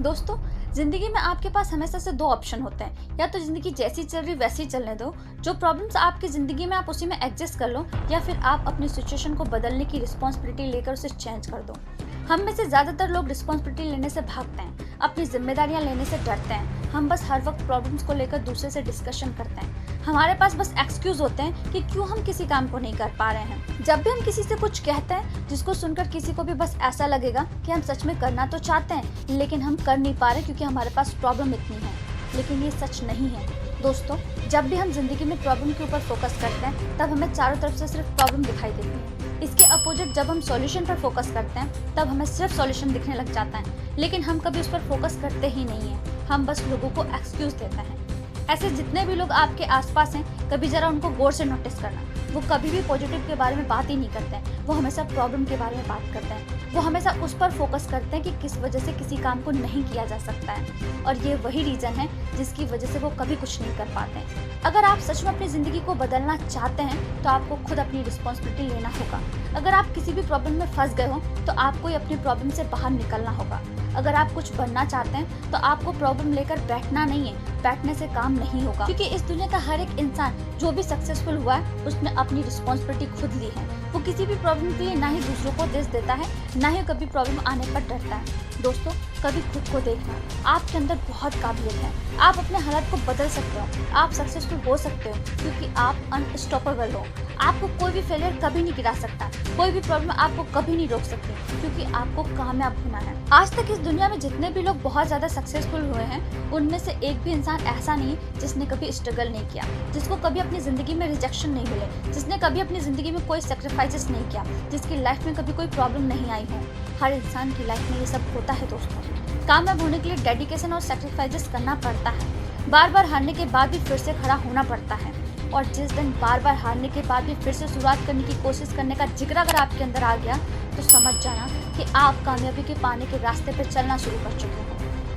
दोस्तों, जिंदगी में आपके पास हमेशा से दो ऑप्शन होते हैं। या तो जिंदगी जैसी चल रही वैसी चलने दो, जो प्रॉब्लम्स आपकी जिंदगी में आप उसी में एडजस्ट कर लो, या फिर आप अपनी सिचुएशन को बदलने की रिस्पॉन्सिबिलिटी लेकर उसे चेंज कर दो। हम में से ज्यादातर लोग रिस्पॉन्सिबिलिटी लेने से भागते हैं, अपनी जिम्मेदारियां लेने से डरते हैं। हम बस हर वक्त प्रॉब्लम्स को लेकर दूसरे से डिस्कशन करते हैं। हमारे पास बस एक्सक्यूज होते हैं कि क्यों हम किसी काम को नहीं कर पा रहे हैं। जब भी हम किसी से कुछ कहते हैं जिसको सुनकर किसी को भी बस ऐसा लगेगा कि हम सच में करना तो चाहते हैं लेकिन हम कर नहीं पा रहे क्योंकि हमारे पास प्रॉब्लम इतनी है। लेकिन ये सच नहीं है दोस्तों। जब भी हम जिंदगी में प्रॉब्लम के ऊपर फोकस करते हैं तब हमें चारों तरफ से सिर्फ प्रॉब्लम दिखाई देती है। इसके अपोजिट जब हम सॉल्यूशन पर फोकस करते हैं तब हमें सिर्फ सॉल्यूशन दिखने लग जाता है, लेकिन हम कभी उस पर फोकस करते ही नहीं है। हम बस लोगों को एक्सक्यूज देते हैं। ऐसे जितने भी लोग आपके आसपास हैं, कभी जरा उनको गौर से नोटिस करना। वो कभी भी पॉजिटिव के बारे में बात ही नहीं करते हैं, वो हमेशा प्रॉब्लम के बारे में बात करते हैं। वो हमेशा उस पर फोकस करते हैं कि किस वजह से किसी काम को नहीं किया जा सकता है, और ये वही रीजन है जिसकी वजह से वो कभी कुछ नहीं कर पाते हैं। अगर आप सच में अपनी जिंदगी को बदलना चाहते हैं तो आपको खुद अपनी रिस्पॉन्सिबिलिटी लेना होगा। अगर आप किसी भी प्रॉब्लम में फंस गए हो तो आपको ही अपनी प्रॉब्लम से बाहर निकलना होगा। अगर आप कुछ बनना चाहते हैं तो आपको प्रॉब्लम लेकर बैठना नहीं है, बैठने से काम नहीं होगा। क्योंकि इस दुनिया का हर एक इंसान जो भी सक्सेसफुल हुआ है उसने अपनी रिस्पॉन्सिबिलिटी खुद ली है। वो किसी भी प्रॉब्लम के लिए ना ही दूसरों को दोष देता है, ना ही कभी प्रॉब्लम आने पर डरता है। दोस्तों, कभी खुद को देखना, आपके अंदर बहुत काबिलियत है। आप अपने हालात को बदल सकते हो, आप सक्सेसफुल हो सकते हो क्योंकि आप अनस्टॉपेबल हो। आपको कोई भी फेलियर कभी नहीं गिरा सकता, कोई भी प्रॉब्लम आपको कभी नहीं रोक सकती, क्योंकि आपको कामयाब होना है। आज तक इस दुनिया में जितने भी लोग बहुत ज्यादा सक्सेसफुल हुए हैं उनमें से एक भी इंसान ऐसा नहीं जिसने कभी स्ट्रगल नहीं किया, जिसको कभी अपनी जिंदगी में रिजेक्शन नहीं मिले, जिसने कभी अपनी जिंदगी में कोई सेक्रीफाइसेस नहीं किया, जिसकी लाइफ में कभी कोई प्रॉब्लम नहीं आई हो। हर इंसान की लाइफ में ये सब होता है दोस्तों। कामयाब होने के लिए डेडिकेशन और सेक्रीफाइसेस करना पड़ता है। बार बार हारने के बाद भी फिर से खड़ा होना पड़ता है, और जिस दिन बार बार हारने के बाद भी फिर से शुरुआत करने की कोशिश करने का जिक्र अगर आपके अंदर आ गया तो समझ जाना कि आप कामयाबी के पाने के रास्ते पर चलना शुरू कर चुके हो।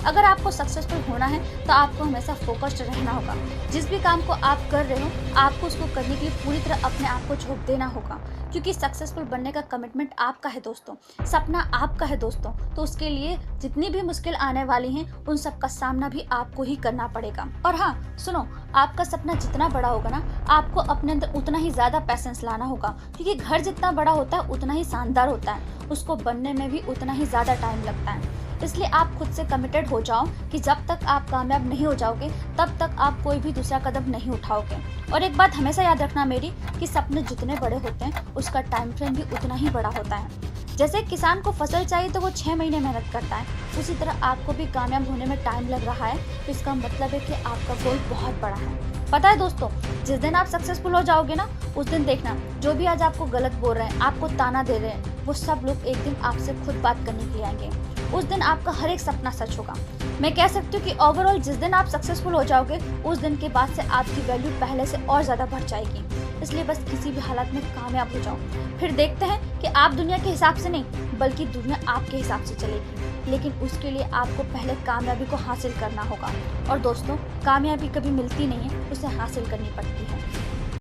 अगर आपको सक्सेसफुल होना है तो आपको हमेशा फोकस्ड रहना होगा। जिस भी काम को आप कर रहे हो आपको उसको करने के लिए पूरी तरह अपने आप को झोंक देना होगा, क्योंकि सक्सेसफुल बनने का कमिटमेंट आपका है दोस्तों, सपना आपका है दोस्तों। तो उसके लिए जितनी भी मुश्किल आने वाली हैं उन सब का सामना भी आपको ही करना पड़ेगा। और हाँ सुनो, आपका सपना जितना बड़ा होगा ना, आपको अपने अंदर उतना ही ज्यादा पैसेंस लाना होगा, क्योंकि घर जितना बड़ा होता है उतना ही शानदार होता है, उसको बनने में भी उतना ही ज्यादा टाइम लगता है। इसलिए आप खुद से कमिटेड हो जाओ कि जब तक आप कामयाब नहीं हो जाओगे तब तक आप कोई भी दूसरा कदम नहीं उठाओगे। और एक बात हमेशा याद रखना मेरी, कि सपने जितने बड़े होते हैं उसका टाइम फ्रेम भी उतना ही बड़ा होता है। जैसे किसान को फसल चाहिए तो वो 6 महीने मेहनत करता है, उसी तरह आपको भी कामयाब होने में टाइम लग रहा है, तो इसका मतलब है कि आपका गोल बहुत बड़ा है। पता है दोस्तों, जिस दिन आप सक्सेसफुल हो जाओगे ना उस दिन देखना, जो भी आज आपको गलत बोल रहे हैं, आपको ताना दे रहे हैं, वो सब लोग एक दिन आपसे खुद बात करने के लिए आएंगे। उस दिन आपका हर एक सपना सच होगा। मैं कह सकती हूँ कि ओवरऑल जिस दिन आप सक्सेसफुल हो जाओगे उस दिन के बाद से आपकी वैल्यू पहले से और ज़्यादा बढ़ जाएगी। इसलिए बस किसी भी हालत में कामयाब हो जाओ, फिर देखते हैं कि आप दुनिया के हिसाब से नहीं बल्कि दुनिया आपके हिसाब से चलेगी। लेकिन उसके लिए आपको पहले कामयाबी को हासिल करना होगा। और दोस्तों, कामयाबी कभी मिलती नहीं है, उसे हासिल करनी पड़ती है।